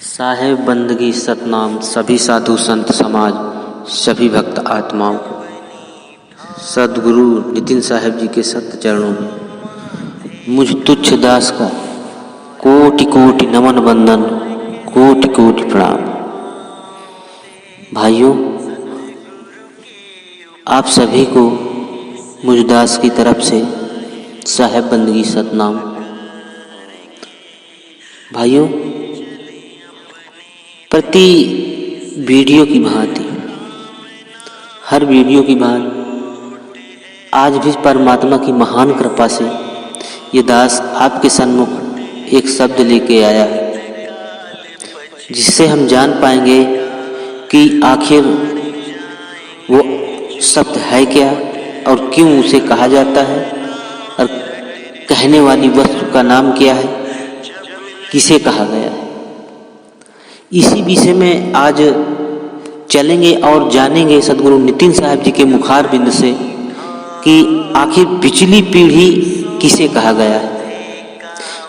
साहेब बंदगी सतनाम सभी साधु संत समाज सभी भक्त आत्माओं को सद्गुरु नितिन साहेब जी के सत्य चरणों में मुझ तुच्छ दास का कोटि कोटि नमन बंदन, कोटि कोटि प्रणाम। भाइयों, आप सभी को मुझ दास की तरफ से साहेब बंदगी सतनाम। भाइयों, प्रति वीडियो की भांति हर वीडियो की भांति आज भी परमात्मा की महान कृपा से ये दास आपके सन्मुख एक शब्द लेके आया है, जिससे हम जान पाएंगे कि आखिर वो शब्द है क्या और क्यों उसे कहा जाता है और कहने वाली वस्तु का नाम क्या है, किसे कहा गया है। इसी विषय में आज चलेंगे और जानेंगे सद्गुरु नितिन साहेब जी के मुखार बिंद से कि आखिर पिछली पीढ़ी किसे कहा गया है।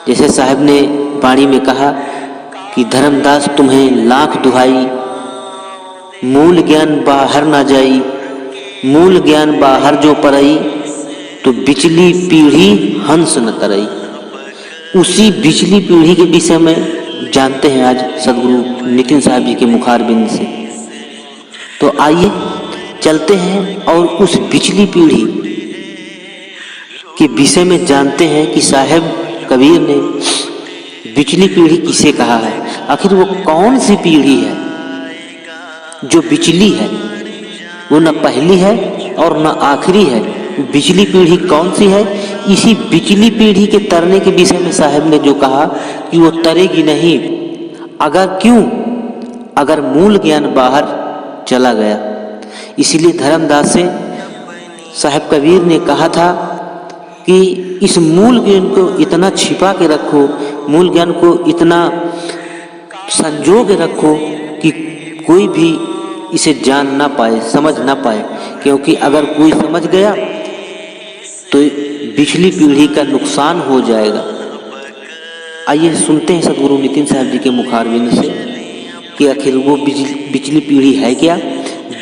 जैसे साहब ने वाणी में कहा कि धर्मदास तुम्हें लाख दुहाई, मूल ज्ञान बाहर ना जाई, मूल ज्ञान बाहर जो परई, तो बिचली पीढ़ी हंस न करई। उसी बिचली पीढ़ी के विषय में जानते हैं आज सद्गुरु नितिन साहब जी के मुखार बिंद से। तो आइए चलते हैं और उस बिचली पीढ़ी के विषय में जानते हैं कि साहेब कबीर ने बिचली पीढ़ी किसे कहा है। आखिर वो कौन सी पीढ़ी है जो बिचली है, वो न पहली है और न आखिरी है। बिचली पीढ़ी कौन सी है? इसी बिचली पीढ़ी के तरने के विषय में साहब ने जो कहा कि वो तरेगी नहीं, अगर मूल ज्ञान बाहर चला गया। इसीलिए धर्मदास से साहब कबीर ने कहा था कि इस मूल ज्ञान को इतना छिपा के रखो, मूल ज्ञान को इतना संजो के रखो कि कोई भी इसे जान ना पाए, समझ ना पाए, क्योंकि अगर कोई समझ गया तो पिछली पीढ़ी का नुकसान हो जाएगा। आइए सुनते हैं सद्गुरु नितिन साहब जी के मुखारबिंद से कि आखिर वो बिचली पीढ़ी है क्या।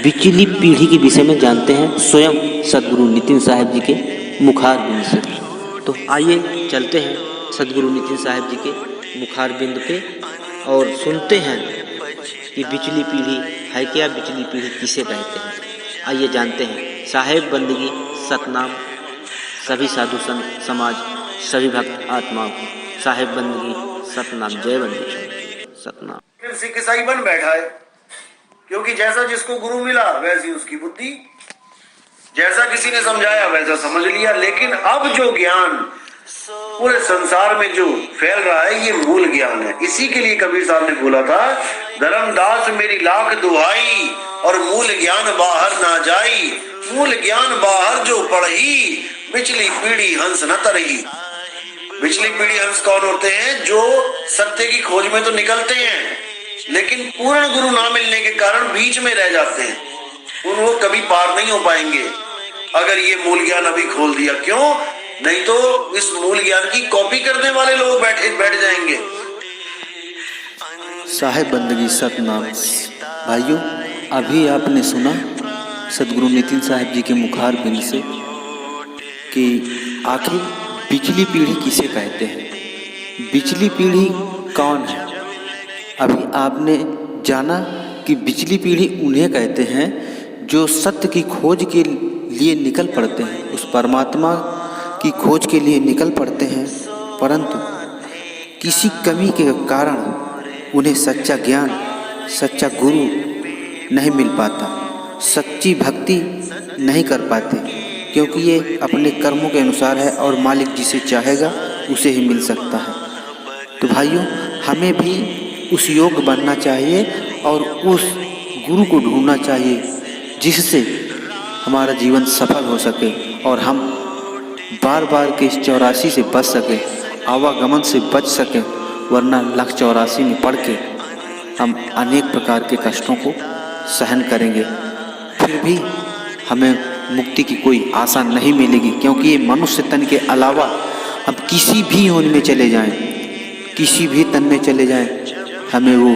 बिचली पीढ़ी के विषय में जानते हैं स्वयं सद्गुरु नितिन साहब जी के मुखारबिंद से। तो आइए चलते हैं सद्गुरु नितिन साहब जी के मुखारबिंद पे और सुनते हैं कि बिचली पीढ़ी है क्या, बिचली पीढ़ी किसे कहते हैं। आइए जानते हैं। साहेब बंदगी सतनाम सभी साधु संत समाज सभी भक्त आत्माओं को साहेब बंदगी सतनाम। जय बंदगी सतनाम। फिर सिख ईसाई बन बैठा है, क्योंकि जैसा जिसको गुरु मिला वैसी उसकी बुद्धि, जैसा किसी ने समझाया वैसा समझ लिया। लेकिन अब जो ज्ञान पूरे संसार में जो फैल रहा है, ये मूल ज्ञान है। इसी के लिए कबीर साहब ने बोला था, धर्मदास मेरी लाख दुहाई और मूल ज्ञान बाहर ना जाई, मूल ज्ञान बाहर जो पढ़ी, पिछली पीढ़ी हंस न तरही। पिछली पीढ़ी हंस कौन होते हैं? जो सत्य की खोज में तो निकलते हैं, लेकिन पूर्ण गुरु ना मिलने के कारण बीच में रह जाते हैं। वो कभी पार नहीं हो पाएंगे अगर ये मूल ज्ञान अभी खोल दिया। क्यों? नहीं तो इस मूल ज्ञान की कॉपी करने वाले लोग बैठ जाएंगे। साहेब बंदगी सतनाम। भाइयों, अभी आपने सुना सद्गुरु नितिन साहब जी के मुखार बिंद से कि आखिर बिचली पीढ़ी किसे कहते हैं, बिचली पीढ़ी कौन है। अभी आपने जाना कि बिचली पीढ़ी उन्हें कहते हैं जो सत्य की खोज के लिए निकल पड़ते हैं, उस परमात्मा की खोज के लिए निकल पड़ते हैं, परंतु किसी कमी के कारण उन्हें सच्चा ज्ञान, सच्चा गुरु नहीं मिल पाता, सच्ची भक्ति नहीं कर पाते, क्योंकि ये अपने कर्मों के अनुसार है और मालिक जिसे चाहेगा उसे ही मिल सकता है। तो भाइयों, हमें भी उस योग बनना चाहिए और उस गुरु को ढूंढना चाहिए जिससे हमारा जीवन सफल हो सके और हम बार बार के इस 84 से बच सके, आवागमन से बच सके, वरना लाख 84 में पड़ के हम अनेक प्रकार के कष्टों को सहन करेंगे, फिर भी हमें मुक्ति की कोई आशा नहीं मिलेगी। क्योंकि ये मनुष्य तन के अलावा हम किसी भी योनि में चले जाएं, किसी भी तन में चले जाएं, हमें वो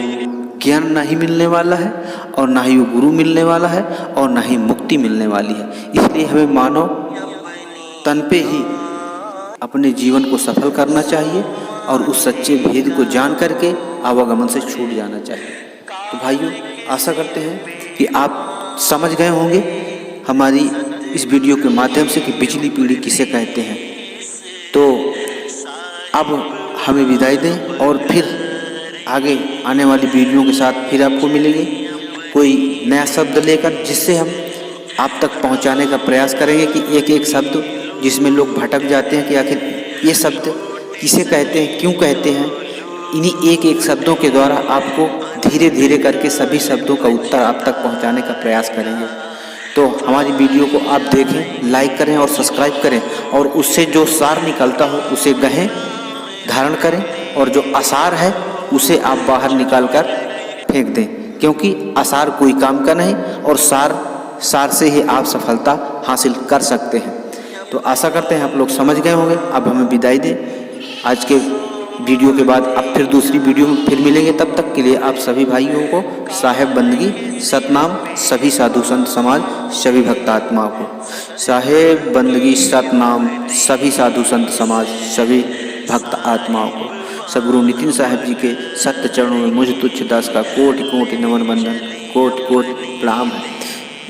ज्ञान नहीं मिलने वाला है और ना ही वो गुरु मिलने वाला है और ना ही मुक्ति मिलने वाली है। इसलिए हमें मानव तन पे ही अपने जीवन को सफल करना चाहिए और उस सच्चे भेद को जान करके आवागमन से छूट जाना चाहिए। तो भाइयों, आशा करते हैं कि आप समझ गए होंगे हमारी इस वीडियो के माध्यम से कि बिजली पीढ़ी किसे कहते हैं। तो अब हमें विदाई दें और फिर आगे आने वाली वीडियो के साथ फिर आपको मिलेंगे कोई नया शब्द लेकर, जिससे हम आप तक पहुंचाने का प्रयास करेंगे कि एक एक शब्द जिसमें लोग भटक जाते हैं कि आखिर ये शब्द किसे कहते हैं, क्यों कहते हैं, इन्हीं एक एक शब्दों के द्वारा आपको धीरे धीरे करके सभी शब्दों का उत्तर आप तक पहुंचाने का प्रयास करेंगे। तो हमारी वीडियो को आप देखें, लाइक करें और सब्सक्राइब करें और उससे जो सार निकलता हो उसे गहें, धारण करें और जो आसार है उसे आप बाहर निकाल कर फेंक दें, क्योंकि आसार कोई काम का नहीं और सार से ही आप सफलता हासिल कर सकते हैं। तो आशा करते हैं आप लोग समझ गए होंगे। अब हमें विदाई दें आज के वीडियो के बाद। अब फिर दूसरी वीडियो में फिर मिलेंगे। तब तक के लिए आप सभी भाइयों को साहेब बंदगी सतनाम, सभी साधु संत समाज, सभी भक्त आत्माओं को साहेब बंदगी सतनाम, सभी साधु संत समाज, सभी भक्त आत्माओं को सदगुरु नितिन साहिब जी के सत्य चरणों में मुझ तुच्छ दास का कोटि कोटि नमन बंदन, कोटि कोटि प्रणाम है।